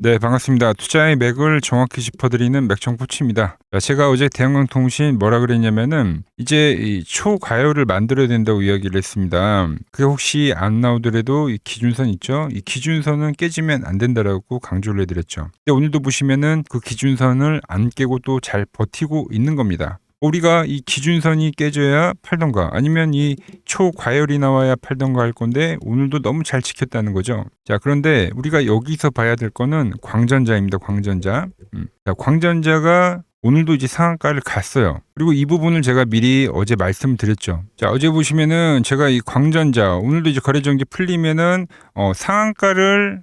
네, 반갑습니다. 투자의 맥을 정확히 짚어드리는 맥정포치입니다. 자, 제가 어제 대한항공통신 뭐라 그랬냐면은 이제 이 초과열을 만들어야 된다고 이야기를 했습니다. 그게 혹시 안 나오더라도 이 기준선 있죠? 이 기준선은 깨지면 안 된다라고 강조를 해드렸죠. 근데 오늘도 보시면은 그 기준선을 안 깨고 또 잘 버티고 있는 겁니다. 우리가 이 기준선이 깨져야 팔던가 아니면 이 초과열이 나와야 팔던가 할 건데 오늘도 너무 잘 지켰다는 거죠. 자, 그런데 우리가 여기서 봐야 될 거는 광전자입니다. 광전자. 자, 광전자가 오늘도 이제 상한가를 갔어요. 그리고 이 부분을 제가 미리 어제 말씀드렸죠. 자, 어제 보시면은 제가 이 광전자 오늘도 이제 거래정지 풀리면은 상한가를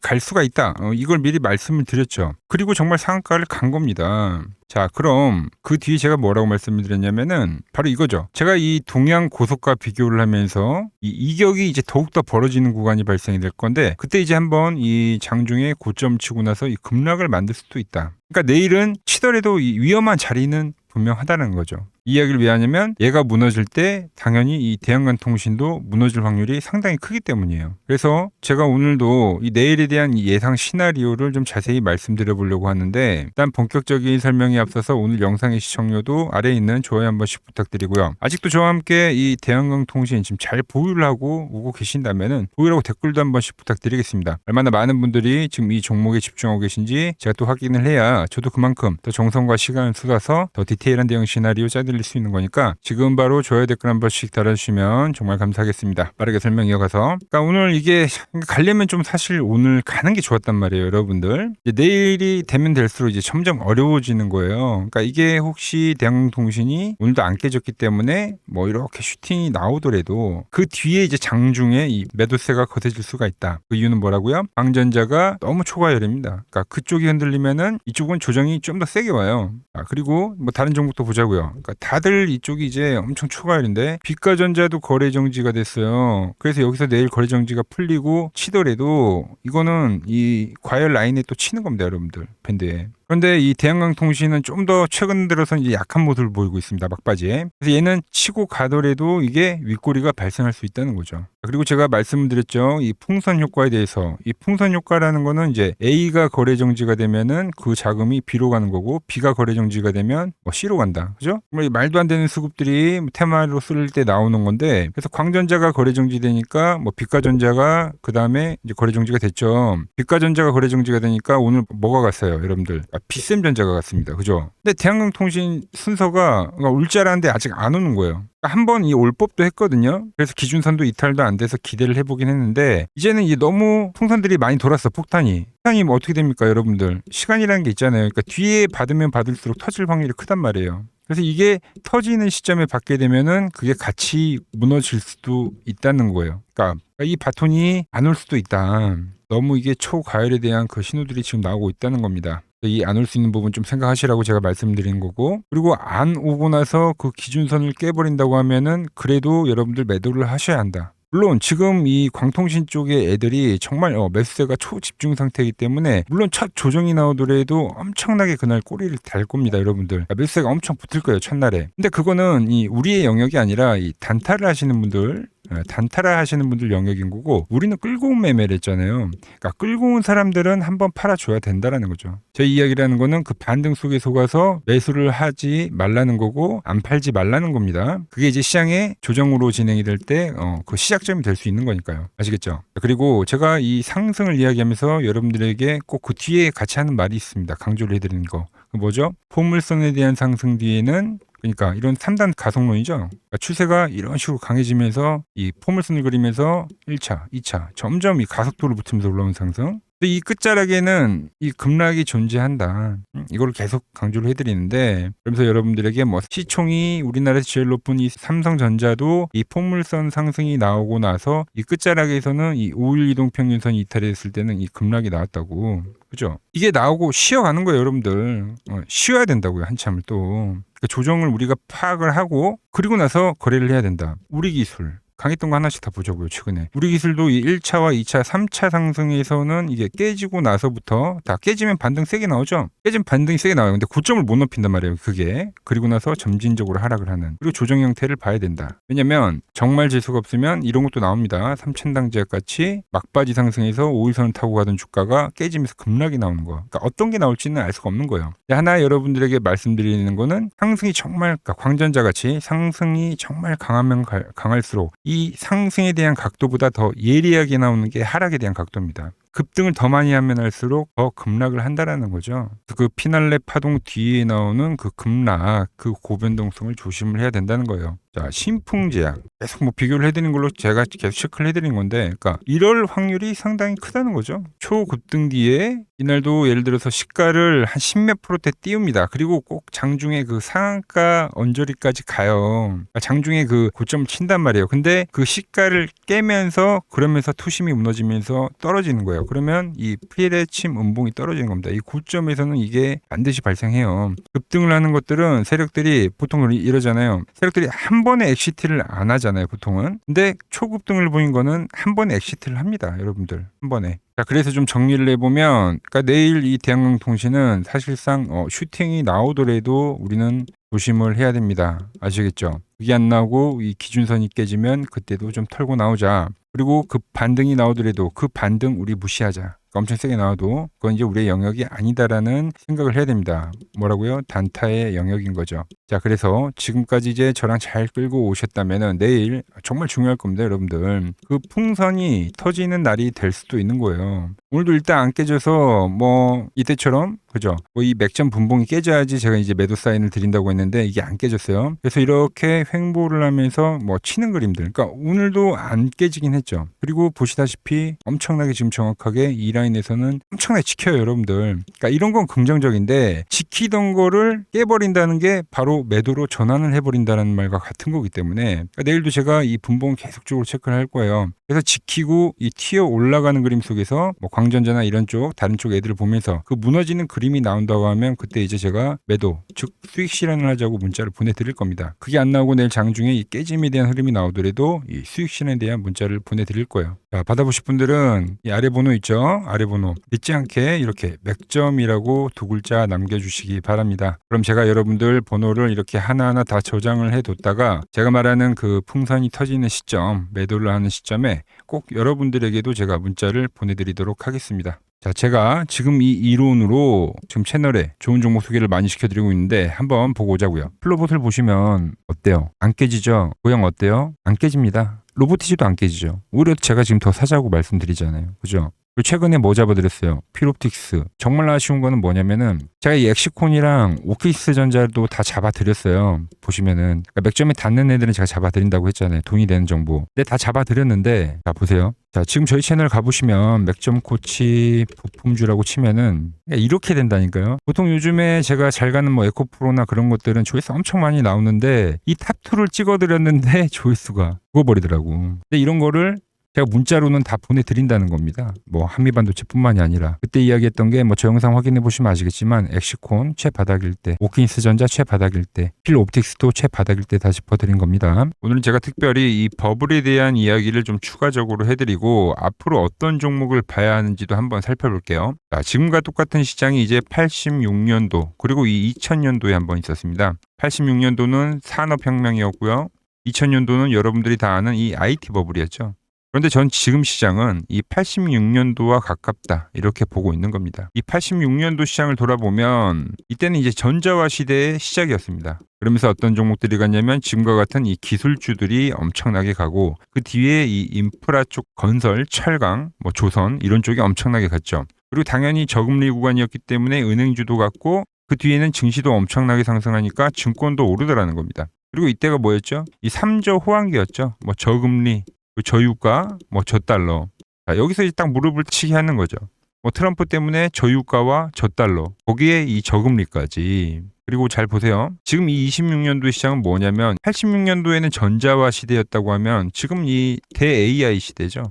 갈 수가 있다. 이걸 미리 말씀을 드렸죠. 그리고 정말 상한가를 간 겁니다. 자, 그럼 그 뒤에 제가 뭐라고 말씀을 드렸냐면은 바로 이거죠. 제가 이 동양 고속과 비교를 하면서 이 이격이 이제 더욱더 벌어지는 구간이 발생이 될 건데 그때 이제 한번 이 장중에 고점 치고 나서 이 급락을 만들 수도 있다. 그러니까 내일은 치더라도 이 위험한 자리는 분명하다는 거죠. 이 이야기를 왜 하냐면 얘가 무너질 때 당연히 이 대한항공통신도 무너질 확률이 상당히 크기 때문이에요. 그래서 제가 오늘도 이 내일에 대한 이 예상 시나리오를 좀 자세히 말씀드려 보려고 하는데 일단 본격적인 설명에 앞서서 오늘 영상의 시청료도 아래에 있는 좋아요 한 번씩 부탁드리고요. 아직도 저와 함께 이 대한항공통신 지금 잘 보유를 하고 오고 계신다면은 보유라고 댓글도 한 번씩 부탁드리겠습니다. 얼마나 많은 분들이 지금 이 종목에 집중하고 계신지 제가 또 확인을 해야 저도 그만큼 더 정성과 시간을 쏟아서 더 디테일한 대응 시나리오 짜드릴 수 있는 거니까 지금 바로 좋아요 댓글 한 번씩 달아주시면 정말 감사하겠습니다. 빠르게 설명 이어가서 그러니까 오늘 이게 가려면 좀 사실 오늘 가는 게 좋았단 말이에요, 여러분들. 이제 내일이 되면 될수록 이제 점점 어려워지는 거예요. 그러니까 이게 혹시 대한통신이 오늘도 안 깨졌기 때문에 뭐 이렇게 슈팅이 나오더라도 그 뒤에 이제 장중에 이 매도세가 거세질 수가 있다. 그 이유는 뭐라고요? 광전자가 너무 초과열입니다. 그러니까 그쪽이 흔들리면은 이쪽은 조정이 좀 더 세게 와요. 그리고 뭐 다른 종목도 보자고요. 그러니까 다들 이쪽이 이제 엄청 초과열인데 비가전자도 거래 정지가 됐어요. 그래서 여기서 내일 거래 정지가 풀리고 치더라도 이거는 이 과열 라인에 또 치는 겁니다, 여러분들. 밴드에. 그런데 이 대한항공통신은 좀 더 최근 들어서 이제 약한 모습을 보이고 있습니다. 막바지에. 그래서 얘는 치고 가더라도 이게 윗꼬리가 발생할 수 있다는 거죠. 그리고 제가 말씀을 드렸죠. 이 풍선 효과에 대해서. 이 풍선 효과라는 거는 이제 A가 거래 정지가 되면은 그 자금이 B로 가는 거고 B가 거래 정지가 되면 뭐 C로 간다. 그죠? 말도 안 되는 수급들이 테마로 쓸 때 나오는 건데 그래서 광전자가 거래 정지되니까 뭐 비가전자가 그 다음에 이제 거래 정지가 됐죠. 비가전자가 거래 정지가 되니까 오늘 뭐가 갔어요, 여러분들? 비쌤전자가 갔습니다. 그죠? 근데 대한항공통신 순서가 올 줄 알았는데 아직 안 오는 거예요. 한번 이 올 법도 했거든요. 그래서 기준선도 이탈도 안 돼서 기대를 해보긴 했는데 이제는 이게 너무 통선들이 많이 돌았어. 폭탄이 뭐 어떻게 됩니까, 여러분들? 시간이라는 게 있잖아요. 그러니까 뒤에 받으면 받을수록 터질 확률이 크단 말이에요. 그래서 이게 터지는 시점에 받게 되면은 그게 같이 무너질 수도 있다는 거예요. 그러니까 이 바톤이 안 올 수도 있다. 너무 이게 초과열에 대한 그 신호들이 지금 나오고 있다는 겁니다. 이 안 올 수 있는 부분 좀 생각하시라고 제가 말씀드리는 거고 그리고 안 오고 나서 그 기준선을 깨버린다고 하면은 그래도 여러분들 매도를 하셔야 한다. 물론 지금 이 광통신 쪽의 애들이 정말 매수세가 초집중 상태이기 때문에 물론 첫 조정이 나오더라도 엄청나게 그날 꼬리를 달 겁니다, 여러분들. 매수세가 엄청 붙을 거예요, 첫날에. 근데 그거는 이 우리의 영역이 아니라 이 단타를 하시는 분들 단타라 하시는 분들 영역인 거고 우리는 끌고 온 매매를 했잖아요. 그러니까 끌고 온 사람들은 한번 팔아줘야 된다라는 거죠. 제 이야기라는 거는 그 반등 속에 속아서 매수를 하지 말라는 거고 안 팔지 말라는 겁니다. 그게 이제 시장의 조정으로 진행이 될 때 그 시작점이 될 수 있는 거니까요. 아시겠죠? 그리고 제가 이 상승을 이야기하면서 여러분들에게 꼭 그 뒤에 같이 하는 말이 있습니다. 강조를 해드리는 거. 그 뭐죠? 포물선에 대한 상승 뒤에는 그러니까 이런 3단 가속론이죠. 그러니까 추세가 이런 식으로 강해지면서 이 포물선을 그리면서 1차, 2차 점점 이 가속도를 붙이면서 올라오는 상승. 근데 이 끝자락에는 이 급락이 존재한다. 이걸 계속 강조를 해드리는데 그러면서 여러분들에게 뭐 시총이 우리나라에서 제일 높은 이 삼성전자도 이 포물선 상승이 나오고 나서 이 끝자락에서는 이 5일 이동평균선이 이탈했을 때는 이 급락이 나왔다고. 그죠? 이게 나오고 쉬어가는 거예요, 여러분들. 쉬어야 된다고요, 한참을 또. 그러니까 조정을 우리가 파악을 하고 그리고 나서 거래를 해야 된다. 우리 기술. 강했던 거 하나씩 다 보자고요. 최근에 우리 기술도 이 1차와 2차, 3차 상승에서는 이게 깨지고 나서부터 다 깨지면 반등 세게 나오죠. 깨지면 반등이 세게 나와요. 근데 고점을 못 높인단 말이에요. 그게 그리고 나서 점진적으로 하락을 하는, 그리고 조정 형태를 봐야 된다. 왜냐면 정말 재수가 없으면 이런 것도 나옵니다. 삼천당제약 같이 막바지 상승해서 5일선을 타고 가던 주가가 깨지면서 급락이 나오는 거. 그러니까 어떤 게 나올지는 알 수가 없는 거예요. 하나 여러분들에게 말씀드리는 거는 상승이 정말, 그러니까 광전자 같이 상승이 정말 강하면 강할수록 이 상승에 대한 각도보다 더 예리하게 나오는 게 하락에 대한 각도입니다. 급등을 더 많이 하면 할수록 더 급락을 한다라는 거죠. 그 피날레 파동 뒤에 나오는 그 급락, 그 고변동성을 조심을 해야 된다는 거예요. 자, 신풍제약 계속 뭐 비교를 해드리는 걸로 제가 계속 체크를 해드리는 건데, 그러니까 이럴 확률이 상당히 크다는 거죠. 초급등 뒤에 이날도 예를 들어서 시가를 한 10몇 %대 띄웁니다. 그리고 꼭 장중에 그 상한가 언저리까지 가요. 그러니까 장중에 그 고점을 친단 말이에요. 근데 그 시가를 깨면서 그러면서 투심이 무너지면서 떨어지는 거예요. 그러면 이 피레침 음봉이 떨어지는 겁니다. 이 고점에서는 이게 반드시 발생해요. 급등을 하는 것들은 세력들이 보통 이러잖아요. 세력들이 한 번에 엑시트를 안 하잖아요, 보통은. 근데 초급등을 보인 거는 한 번에 엑시트를 합니다, 여러분들. 한 번에. 자, 그래서 좀 정리를 해보면, 그러니까 내일 이 대한항공통신은 사실상 슈팅이 나오더라도 우리는 조심을 해야 됩니다. 아시겠죠? 그게 안 나오고 이 기준선이 깨지면 그때도 좀 털고 나오자. 그리고 그 반등이 나오더라도 그 반등 우리 무시하자. 엄청 세게 나와도 그건 이제 우리의 영역이 아니다라는 생각을 해야 됩니다. 뭐라고요? 단타의 영역인 거죠. 자, 그래서 지금까지 이제 저랑 잘 끌고 오셨다면은 내일 정말 중요할 겁니다, 여러분들. 그 풍선이 터지는 날이 될 수도 있는 거예요. 오늘도 일단 안 깨져서 뭐 이때처럼, 그죠? 뭐 이 맥점 분봉이 깨져야지 제가 이제 매도 사인을 드린다고 했는데 이게 안 깨졌어요. 그래서 이렇게 횡보를 하면서 뭐 치는 그림들. 그러니까 오늘도 안 깨지긴 했죠. 그리고 보시다시피 엄청나게 지금 정확하게 이 라인에서는 엄청나게 지켜요, 여러분들. 그러니까 이런 건 긍정적인데, 지키던 거를 깨버린다는 게 바로 매도로 전환을 해버린다는 말과 같은 거기 때문에, 그러니까 내일도 제가 이 분봉 계속적으로 체크를 할 거예요. 그래서 지키고 이 튀어 올라가는 그림 속에서 뭐 광전자나 이런 쪽 다른 쪽 애들을 보면서 그 무너지는 그림이 나온다고 하면 그때 이제 제가 매도, 즉 수익 실현을 하자고 문자를 보내드릴 겁니다. 그게 안 나오고 내일 장중에 이 깨짐에 대한 흐름이 나오더라도 이 수익 실현에 대한 문자를 보내드릴 거예요. 자, 받아보실 분들은 이 아래 번호 있죠? 아래 번호 잊지 않게 이렇게 맥점이라고 두 글자 남겨주시기 바랍니다. 그럼 제가 여러분들 번호를 이렇게 하나하나 다 저장을 해뒀다가 제가 말하는 그 풍선이 터지는 시점, 매도를 하는 시점에 꼭 여러분들에게도 제가 문자를 보내드리도록 하겠습니다. 자, 제가 지금 이 이론으로 지금 채널에 좋은 종목 소개를 많이 시켜드리고 있는데 한번 보고 오자고요. 플로봇을 보시면 어때요? 안 깨지죠? 모양 어때요? 안 깨집니다. 로보티지도 안 깨지죠. 오히려 제가 지금 더 사자고 말씀드리잖아요. 그죠? 그리고 최근에 뭐 잡아드렸어요? 피롭틱스. 정말 아쉬운 거는 뭐냐면은 제가 이 엑시콘이랑 오키스 전자도 다 잡아드렸어요. 보시면은 그러니까 맥점에 닿는 애들은 제가 잡아드린다고 했잖아요. 돈이 되는 정보. 근데 다 잡아드렸는데, 자 보세요. 자, 지금 저희 채널 가보시면 맥점 코치 부품주라고 치면은 이렇게 된다니까요. 보통 요즘에 제가 잘 가는 뭐 에코프로나 그런 것들은 조회수 엄청 많이 나오는데 이 탑2를 찍어드렸는데 조회수가 죽어버리더라고. 근데 이런 거를 제가 문자로는 다 보내드린다는 겁니다. 뭐 한미반도체뿐만이 아니라 그때 이야기했던 게 뭐 저 영상 확인해 보시면 아시겠지만 엑시콘 최바닥일 때, 오킨스 전자 최바닥일 때, 필옵틱스도 최바닥일 때 다 짚어드린 겁니다. 오늘은 제가 특별히 이 버블에 대한 이야기를 좀 추가적으로 해드리고 앞으로 어떤 종목을 봐야 하는지도 한번 살펴볼게요. 자, 지금과 똑같은 시장이 이제 86년도 그리고 이 2000년도에 한번 있었습니다. 86년도는 산업혁명이었고요. 2000년도는 여러분들이 다 아는 이 IT 버블이었죠. 그런데 전 지금 시장은 이 86년도와 가깝다 이렇게 보고 있는 겁니다. 이 86년도 시장을 돌아보면 이때는 이제 전자화 시대의 시작이었습니다. 그러면서 어떤 종목들이 갔냐면 지금과 같은 이 기술주들이 엄청나게 가고 그 뒤에 이 인프라 쪽 건설, 철강, 뭐 조선 이런 쪽이 엄청나게 갔죠. 그리고 당연히 저금리 구간이었기 때문에 은행주도 갔고 그 뒤에는 증시도 엄청나게 상승하니까 증권도 오르더라는 겁니다. 그리고 이때가 뭐였죠? 이 3조 호황기였죠. 뭐 저금리, 저유가, 뭐 저달러. 자, 여기서 이제 딱 무릎을 치게 하는 거죠. 뭐 트럼프 때문에 저유가와 저달러, 거기에 이 저금리까지. 그리고 잘 보세요. 지금 이 26년도 시장은 뭐냐면 86년도에는 전자화 시대였다고 하면 지금 이 대-AI 시대죠.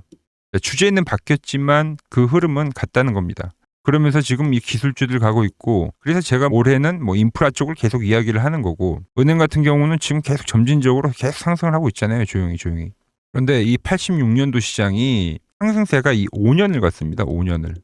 주제는 바뀌었지만 그 흐름은 같다는 겁니다. 그러면서 지금 이 기술주들 가고 있고, 그래서 제가 올해는 뭐 인프라 쪽을 계속 이야기를 하는 거고, 은행 같은 경우는 지금 계속 점진적으로 계속 상승을 하고 있잖아요. 조용히. 그런데 이 86년도 시장이 상승세가 이 5년을 갔습니다. 5년을.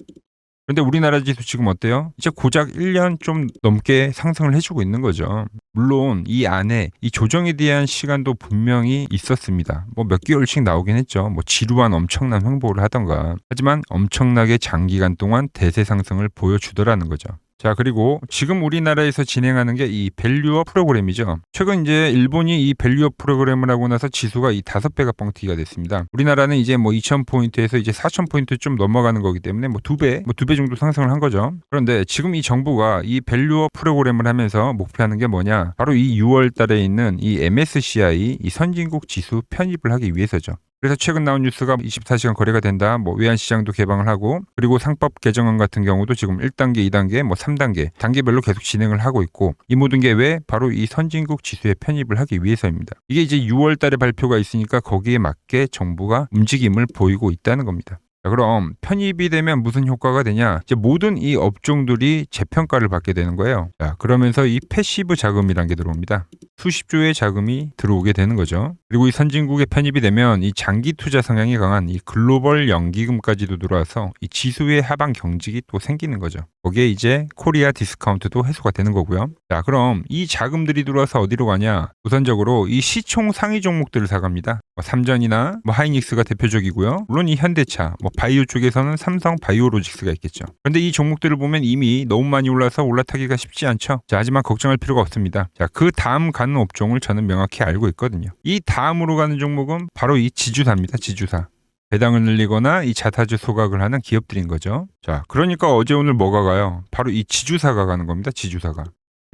그런데 우리나라 지수 지금 어때요? 이제 고작 1년 좀 넘게 상승을 해주고 있는 거죠. 물론 이 안에 이 조정에 대한 시간도 분명히 있었습니다. 뭐 몇 개월씩 나오긴 했죠. 뭐 지루한 엄청난 횡보를 하던가. 하지만 엄청나게 장기간 동안 대세 상승을 보여주더라는 거죠. 자, 그리고 지금 우리나라에서 진행하는 게 이 밸류업 프로그램이죠. 최근 이제 일본이 이 밸류업 프로그램을 하고 나서 지수가 이 5배가 뻥튀기가 됐습니다. 우리나라는 이제 뭐 2,000포인트에서 이제 4,000포인트 좀 넘어가는 거기 때문에 뭐 2배 정도 상승을 한 거죠. 그런데 지금 이 정부가 이 밸류업 프로그램을 하면서 목표하는 게 뭐냐? 바로 이 6월 달에 있는 이 MSCI 이 선진국 지수 편입을 하기 위해서죠. 그래서 최근 나온 뉴스가 24시간 거래가 된다. 뭐 외환시장도 개방을 하고 그리고 상법 개정안 같은 경우도 지금 1단계, 2단계, 뭐 3단계 단계별로 계속 진행을 하고 있고 이 모든 게 왜? 바로 이 선진국 지수에 편입을 하기 위해서입니다. 이게 이제 6월 달에 발표가 있으니까 거기에 맞게 정부가 움직임을 보이고 있다는 겁니다. 자, 그럼 편입이 되면 무슨 효과가 되냐? 이제 모든 이 업종들이 재평가를 받게 되는 거예요. 자, 그러면서 이 패시브 자금이란 게 들어옵니다. 수십조의 자금이 들어오게 되는 거죠. 그리고 이 선진국에 편입이 되면 이 장기 투자 성향이 강한 이 글로벌 연기금까지도 들어와서 이 지수의 하방 경직이 또 생기는 거죠. 거기에 이제 코리아 디스카운트도 해소가 되는 거고요. 자, 그럼 이 자금들이 들어와서 어디로 가냐? 우선적으로 이 시총 상위 종목들을 사갑니다. 뭐 삼전이나 뭐 하이닉스가 대표적이고요. 물론 이 현대차, 뭐 바이오 쪽에서는 삼성 바이오로직스가 있겠죠. 그런데 이 종목들을 보면 이미 너무 많이 올라서 올라타기가 쉽지 않죠. 자, 하지만 걱정할 필요가 없습니다. 자, 그 다음 가는 업종을 저는 명확히 알고 있거든요. 이 다음으로 가는 종목은 바로 이 지주사입니다. 지주사. 배당을 늘리거나 이 자사주 소각을 하는 기업들인 거죠. 자, 그러니까 어제 오늘 뭐가 가요? 바로 이 지주사가 가는 겁니다. 지주사가.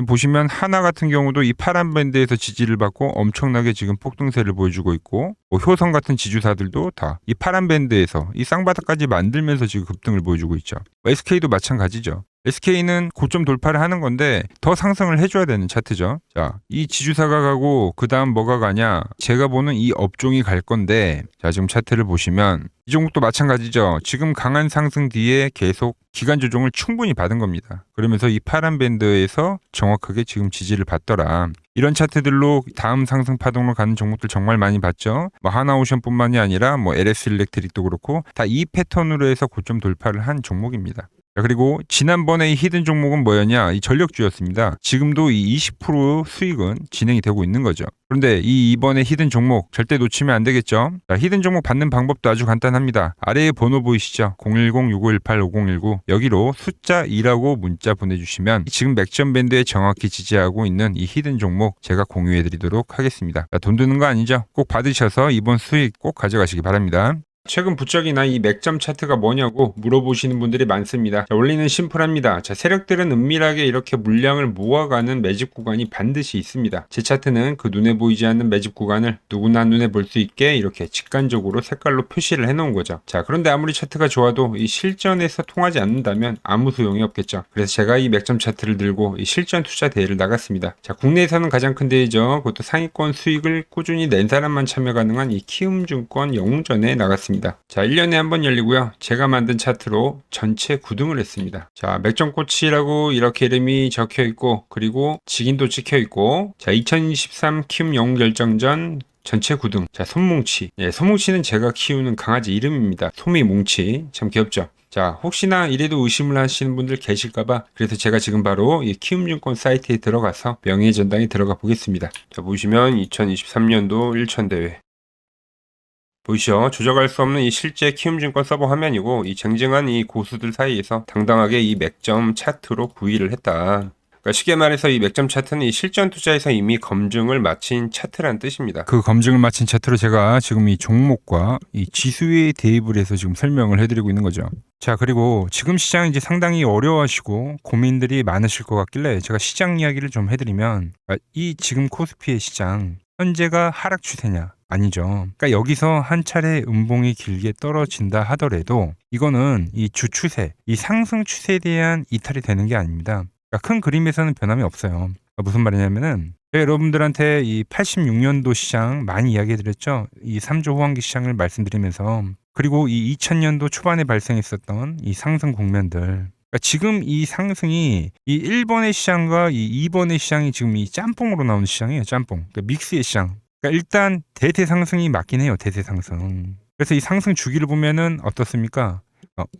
보시면 하나 같은 경우도 이 파란 밴드에서 지지를 받고 엄청나게 지금 폭등세를 보여주고 있고 뭐 효성 같은 지주사들도 다 이 파란 밴드에서 이 쌍바닥까지 만들면서 지금 급등을 보여주고 있죠. SK도 마찬가지죠. SK는 고점 돌파를 하는 건데 더 상승을 해줘야 되는 차트죠. 자, 이 지주사가 가고 그 다음 뭐가 가냐? 제가 보는 이 업종이 갈 건데 자, 지금 차트를 보시면 이 종목도 마찬가지죠. 지금 강한 상승 뒤에 계속 기간 조정을 충분히 받은 겁니다. 그러면서 이 파란 밴드에서 정확하게 지금 지지를 받더라. 이런 차트들로 다음 상승 파동으로 가는 종목들 정말 많이 봤죠. 뭐 하나오션뿐만이 아니라 뭐 LS 일렉트릭도 그렇고 다 이 패턴으로 해서 고점 돌파를 한 종목입니다. 그리고 지난번에 이 히든 종목은 뭐였냐? 이 전력주였습니다. 지금도 이 20% 수익은 진행이 되고 있는 거죠. 그런데 이번에 히든 종목 절대 놓치면 안 되겠죠? 자, 히든 종목 받는 방법도 아주 간단합니다. 아래에 번호 보이시죠? 010-6518-5019 여기로 숫자 2라고 문자 보내주시면 지금 맥점 밴드에 정확히 지지하고 있는 이 히든 종목 제가 공유해드리도록 하겠습니다. 자, 돈 드는 거 아니죠? 꼭 받으셔서 이번 수익 꼭 가져가시기 바랍니다. 최근 부쩍이나 이 맥점 차트가 뭐냐고 물어보시는 분들이 많습니다. 자, 원리는 심플합니다. 자, 세력들은 은밀하게 이렇게 물량을 모아가는 매집 구간이 반드시 있습니다. 제 차트는 그 눈에 보이지 않는 매집 구간을 누구나 눈에 볼 수 있게 이렇게 직관적으로 색깔로 표시를 해놓은 거죠. 자, 그런데 아무리 차트가 좋아도 이 실전에서 통하지 않는다면 아무 소용이 없겠죠. 그래서 제가 이 맥점 차트를 들고 이 실전 투자 대회를 나갔습니다. 자, 국내에서는 가장 큰 대회죠. 그것도 상위권 수익을 꾸준히 낸 사람만 참여 가능한 이 키움증권 영웅전에 나갔습니다. 자, 1년에 한 번 열리고요. 제가 만든 차트로 전체 9등을 했습니다. 자, 맥점코치라고 이렇게 이름이 적혀 있고 그리고 직인도 찍혀 있고 자, 2023 키움 영웅 결정전 전체 9등. 자, 손뭉치. 예, 손뭉치는 제가 키우는 강아지 이름입니다. 소미뭉치. 참 귀엽죠? 자, 혹시나 이래도 의심을 하시는 분들 계실까봐 그래서 제가 지금 바로 이 키움증권 사이트에 들어가서 명예의 전당에 들어가 보겠습니다. 자, 보시면 2023년도 1천대회 보이시죠? 조작할 수 없는 이 실제 키움증권 서버 화면이고 이 쟁쟁한 이 고수들 사이에서 당당하게 이 맥점 차트로 구의를 했다. 그러니까 쉽게 말해서 이 맥점 차트는 이 실전 투자에서 이미 검증을 마친 차트란 뜻입니다. 그 검증을 마친 차트로 제가 지금 이 종목과 이 지수에 대입을 해서 지금 설명을 해드리고 있는 거죠. 자, 그리고 지금 시장 이제 상당히 어려워하시고 고민들이 많으실 것 같길래 제가 시장 이야기를 좀 해드리면 이 지금 코스피의 시장 현재가 하락 추세냐? 아니죠. 그러니까 여기서 한 차례 음봉이 길게 떨어진다 하더라도 이거는 이 주추세, 이 상승 추세에 대한 이탈이 되는 게 아닙니다. 그러니까 큰 그림에서는 변함이 없어요. 그러니까 무슨 말이냐면은 제가 여러분들한테 이 86년도 시장 많이 이야기해드렸죠. 이 3조 호황기 시장을 말씀드리면서 그리고 이 2000년도 초반에 발생했었던 이 상승 국면들 그러니까 지금 이 상승이 이 1번의 시장과 이 2번의 시장이 지금 이 짬뽕으로 나오는 시장이에요. 짬뽕. 그러니까 믹스의 시장. 그러니까 일단 대세 상승이 맞긴 해요. 대세 상승. 그래서 이 상승 주기를 보면은 어떻습니까?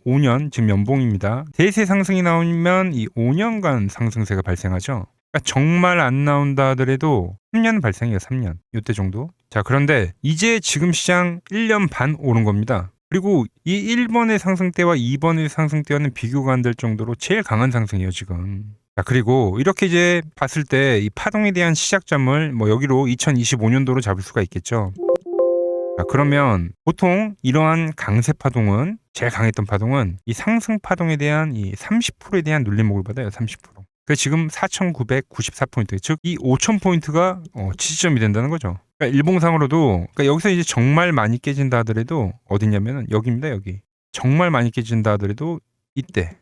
5년 지금 연봉입니다. 대세 상승이 나오면 이 5년간 상승세가 발생하죠. 그러니까 정말 안 나온다 하더라도 3년 발생해요. 3년. 이때 정도. 자, 그런데 이제 지금 시장 1년 반 오른 겁니다. 그리고 이 1번의 상승 때와 2번의 상승 때와는 비교가 안 될 정도로 제일 강한 상승이에요, 지금. 자, 그리고 이렇게 이제 봤을 때 이 파동에 대한 시작점을 뭐 여기로 2025년도로 잡을 수가 있겠죠. 자, 그러면 보통 이러한 강세 파동은 제일 강했던 파동은 이 상승 파동에 대한 이 30%에 대한 눌림목을 받아요. 30%. 그 지금 4,994포인트, 즉 이 5,000포인트가 지지점이 된다는 거죠. 그러니까 일봉상으로도 그러니까 여기서 이제 정말 많이 깨진다 하더라도 어디냐면은 여기입니다. 여기. 정말 많이 깨진다 하더라도 이때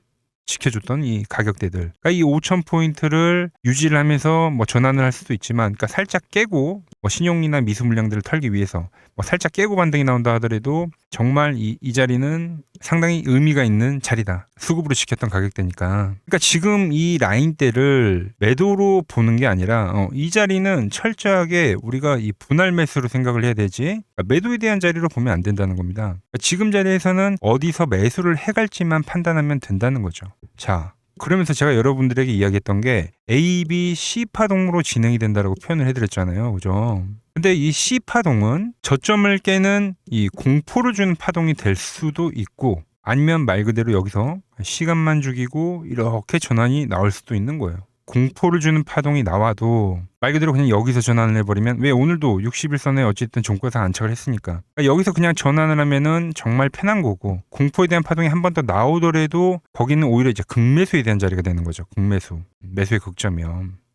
지켜줬던 이 가격대들. 그러니까 이 5,000포인트를 유지를 하면서 뭐 전환을 할 수도 있지만, 그러니까 살짝 깨고 뭐 신용이나 미수 물량들을 털기 위해서 뭐 살짝 깨고 반등이 나온다 하더라도 정말 이 자리는 상당히 의미가 있는 자리다. 수급으로 지켰던 가격대니까. 그러니까 지금 이 라인대를 매도로 보는 게 아니라 이 자리는 철저하게 우리가 이 분할 매수로 생각을 해야 되지, 그러니까 매도에 대한 자리로 보면 안 된다는 겁니다. 그러니까 지금 자리에서는 어디서 매수를 해갈지만 판단하면 된다는 거죠. 자, 그러면서 제가 여러분들에게 이야기했던 게 A, B, C 파동으로 진행이 된다라고 표현을 해드렸잖아요. 그죠? 근데 이 C 파동은 저점을 깨는 이 공포를 주는 파동이 될 수도 있고, 아니면 말 그대로 여기서 시간만 죽이고 이렇게 전환이 나올 수도 있는 거예요. 공포를 주는 파동이 나와도 말 그대로 그냥 여기서 전환을 해버리면, 왜 오늘도 61선에 어쨌든 종가상 안착을 했으니까, 그러니까 여기서 그냥 전환을 하면은 정말 편한 거고, 공포에 대한 파동이 한 번 더 나오더라도 거기는 오히려 이제 극매수에 대한 자리가 되는 거죠. 극매수, 매수의 극점이요.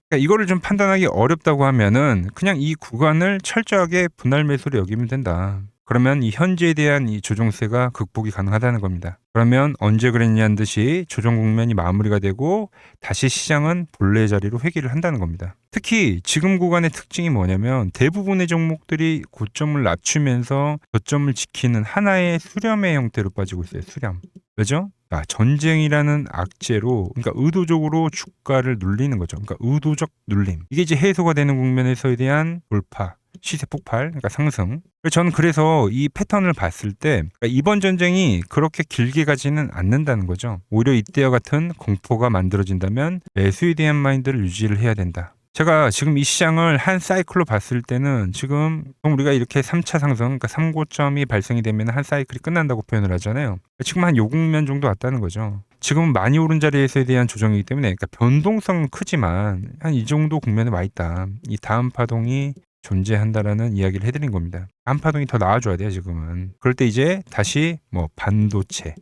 그러니까 이거를 좀 판단하기 어렵다고 하면은 그냥 이 구간을 철저하게 분할 매수로 여기면 된다. 그러면 이 현재에 대한 이 조정세가 극복이 가능하다는 겁니다. 그러면 언제 그랬냐는 듯이 조정 국면이 마무리가 되고 다시 시장은 본래 자리로 회귀를 한다는 겁니다. 특히 지금 구간의 특징이 뭐냐면 대부분의 종목들이 고점을 낮추면서 저점을 지키는 하나의 수렴의 형태로 빠지고 있어요. 수렴. 왜죠? 전쟁이라는 악재로, 그러니까 의도적으로 주가를 눌리는 거죠. 그러니까 의도적 눌림. 이게 이제 해소가 되는 국면에서에 대한 돌파, 시세 폭발, 그러니까 상승. 저는 그래서 이 패턴을 봤을 때 그러니까 이번 전쟁이 그렇게 길게 가지는 않는다는 거죠. 오히려 이때와 같은 공포가 만들어진다면 매수에 대한 마인드를 유지를 해야 된다. 제가 지금 이 시장을 한 사이클로 봤을 때는 지금 우리가 이렇게 3차 상승, 그러니까 3고점이 발생이 되면 한 사이클이 끝난다고 표현을 하잖아요. 지금 한 요 국면 정도 왔다는 거죠. 지금은 많이 오른 자리에서에 대한 조정이기 때문에, 그러니까 변동성은 크지만 한 이 정도 국면에 와 있다. 이 다음 파동이 존재한다라는 이야기를 해드린 겁니다. 다음 파동이 더 나와줘야 돼요, 지금은. 그럴 때 이제 다시 뭐 반도체,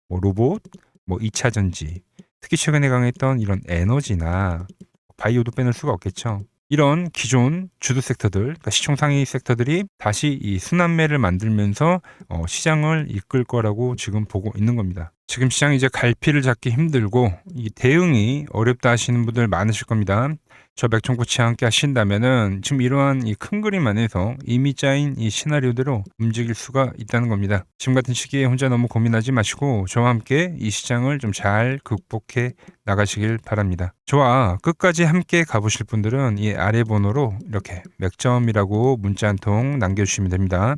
뭐 로봇, 뭐 2차 전지, 특히 최근에 강했던 이런 에너지나 바이오도 빼놓을 수가 없겠죠. 이런 기존 주도 섹터들, 그러니까 시총 상위 섹터들이 다시 이 순환매를 만들면서 시장을 이끌 거라고 지금 보고 있는 겁니다. 지금 시장이 이제 갈피를 잡기 힘들고 이 대응이 어렵다 하시는 분들 많으실 겁니다. 저 맥종코치와 함께 하신다면은 지금 이러한 이 큰 그림 안에서 이미 짜인 이 시나리오대로 움직일 수가 있다는 겁니다. 지금 같은 시기에 혼자 너무 고민하지 마시고 저와 함께 이 시장을 좀 잘 극복해 나가시길 바랍니다. 저와 끝까지 함께 가보실 분들은 이 아래 번호로 이렇게 맥점이라고 문자 한 통 남겨주시면 됩니다.